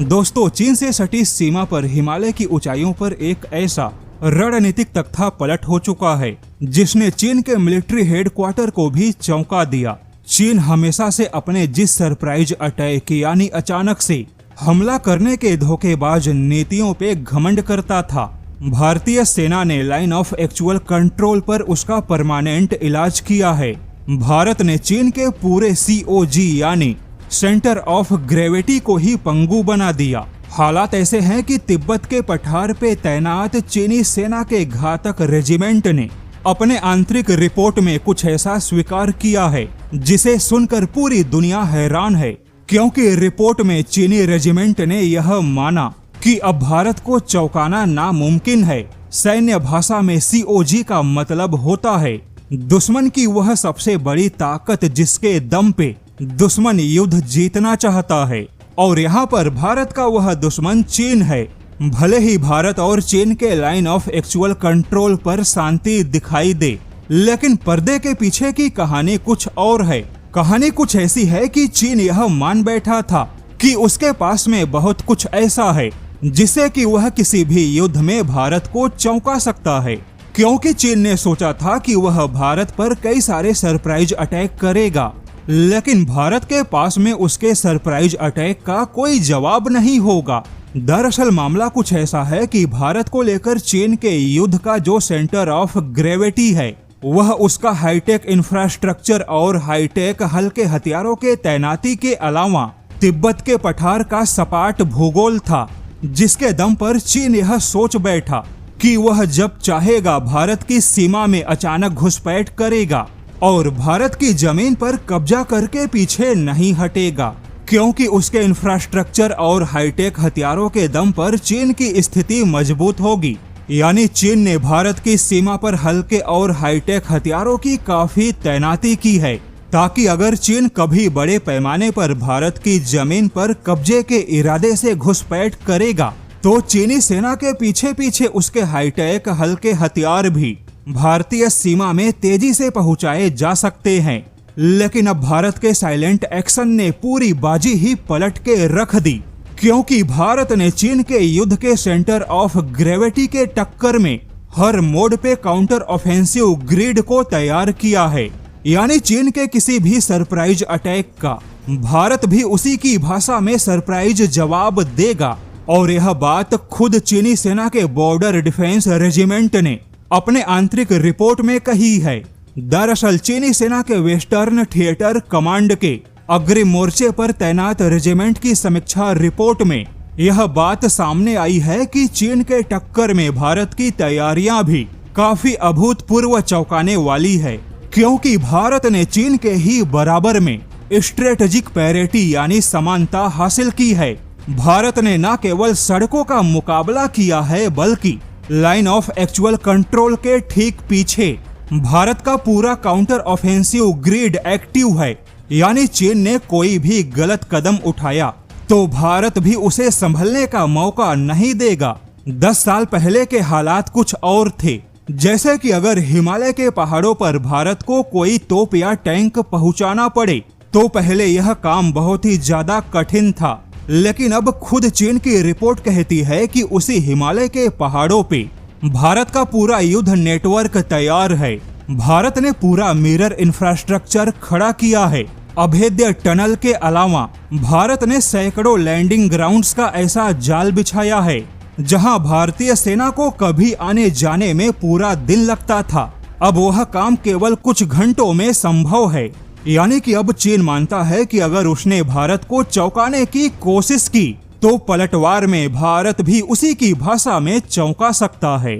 दोस्तों, चीन से सटी सीमा पर हिमालय की ऊंचाइयों पर एक ऐसा रणनीतिक तख्ता पलट हो चुका है जिसने चीन के मिलिट्री हेडक्वार्टर को भी चौंका दिया। चीन हमेशा से अपने जिस सरप्राइज अटैक यानी अचानक से हमला करने के धोखेबाज नीतियों पे घमंड करता था, भारतीय सेना ने लाइन ऑफ एक्चुअल कंट्रोल पर उसका परमानेंट इलाज किया है। भारत ने चीन के पूरे COG यानी सेंटर ऑफ ग्रेविटी को ही पंगु बना दिया। हालात ऐसे हैं कि तिब्बत के पठार पे तैनात चीनी सेना के घातक रेजिमेंट ने अपने आंतरिक रिपोर्ट में कुछ ऐसा स्वीकार किया है जिसे सुनकर पूरी दुनिया हैरान है, क्योंकि रिपोर्ट में चीनी रेजिमेंट ने यह माना कि अब भारत को चौंकाना नामुमकिन है। सैन्य भाषा में COG का मतलब होता है दुश्मन की वह सबसे बड़ी ताकत जिसके दम पे दुश्मन युद्ध जीतना चाहता है, और यहाँ पर भारत का वह दुश्मन चीन है। भले ही भारत और चीन के लाइन ऑफ एक्चुअल कंट्रोल पर शांति दिखाई दे, लेकिन पर्दे के पीछे की कहानी कुछ और है। कहानी कुछ ऐसी है कि चीन यह मान बैठा था कि उसके पास में बहुत कुछ ऐसा है जिससे कि वह किसी भी युद्ध में भारत को चौंका सकता है, क्योंकि चीन ने सोचा था कि वह भारत पर कई सारे सरप्राइज अटैक करेगा, लेकिन भारत के पास में उसके सरप्राइज अटैक का कोई जवाब नहीं होगा। दरअसल मामला कुछ ऐसा है कि भारत को लेकर चीन के युद्ध का जो सेंटर ऑफ ग्रेविटी है वह उसका हाईटेक इंफ्रास्ट्रक्चर और हाईटेक हल्के हथियारों के तैनाती के अलावा तिब्बत के पठार का सपाट भूगोल था, जिसके दम पर चीन यह सोच बैठा कि वह जब चाहेगा भारत की सीमा में अचानक घुसपैठ करेगा और भारत की जमीन पर कब्जा करके पीछे नहीं हटेगा, क्योंकि उसके इंफ्रास्ट्रक्चर और हाईटेक हथियारों के दम पर चीन की स्थिति मजबूत होगी। यानी चीन ने भारत की सीमा पर हल्के और हाईटेक हथियारों की काफी तैनाती की है, ताकि अगर चीन कभी बड़े पैमाने पर भारत की जमीन पर कब्जे के इरादे से घुसपैठ करेगा तो चीनी सेना के पीछे पीछे उसके हाईटेक हल्के हथियार भी भारतीय सीमा में तेजी से पहुंचाए जा सकते हैं। लेकिन अब भारत के साइलेंट एक्शन ने पूरी बाजी ही पलट के रख दी, क्योंकि भारत ने चीन के युद्ध के सेंटर ऑफ ग्रेविटी के टक्कर में हर मोड पे काउंटर ऑफेंसिव ग्रिड को तैयार किया है। यानी चीन के किसी भी सरप्राइज अटैक का भारत भी उसी की भाषा में सरप्राइज जवाब देगा, और यह बात खुद चीनी सेना के बॉर्डर डिफेंस रेजिमेंट ने अपने आंतरिक रिपोर्ट में कही है। दरअसल चीनी सेना के वेस्टर्न थिएटर कमांड के अग्रिम मोर्चे पर तैनात रेजिमेंट की समीक्षा रिपोर्ट में यह बात सामने आई है कि चीन के टक्कर में भारत की तैयारियां भी काफी अभूतपूर्व चौंकाने वाली है, क्योंकि भारत ने चीन के ही बराबर में स्ट्रेटेजिक पैरिटी यानी समानता हासिल की है। भारत ने न केवल सड़कों का मुकाबला किया है, बल्कि लाइन ऑफ एक्चुअल कंट्रोल के ठीक पीछे भारत का पूरा काउंटर ऑफेंसिव ग्रिड एक्टिव है। यानी चीन ने कोई भी गलत कदम उठाया तो भारत भी उसे संभलने का मौका नहीं देगा। 10 साल पहले के हालात कुछ और थे, जैसे कि अगर हिमालय के पहाड़ों पर भारत को कोई तोप या टैंक पहुंचाना पड़े तो पहले यह काम बहुत ही ज्यादा कठिन था, लेकिन अब खुद चीन की रिपोर्ट कहती है कि उसी हिमालय के पहाड़ों पे भारत का पूरा युद्ध नेटवर्क तैयार है। भारत ने पूरा मिरर इंफ्रास्ट्रक्चर खड़ा किया है। अभेद्य टनल के अलावा भारत ने सैकड़ों लैंडिंग ग्राउंड्स का ऐसा जाल बिछाया है जहां भारतीय सेना को कभी आने जाने में पूरा दिन लगता था, अब वह काम केवल कुछ घंटों में संभव है। यानी कि अब चीन मानता है कि अगर उसने भारत को चौंकाने की कोशिश की तो पलटवार में भारत भी उसी की भाषा में चौंका सकता है।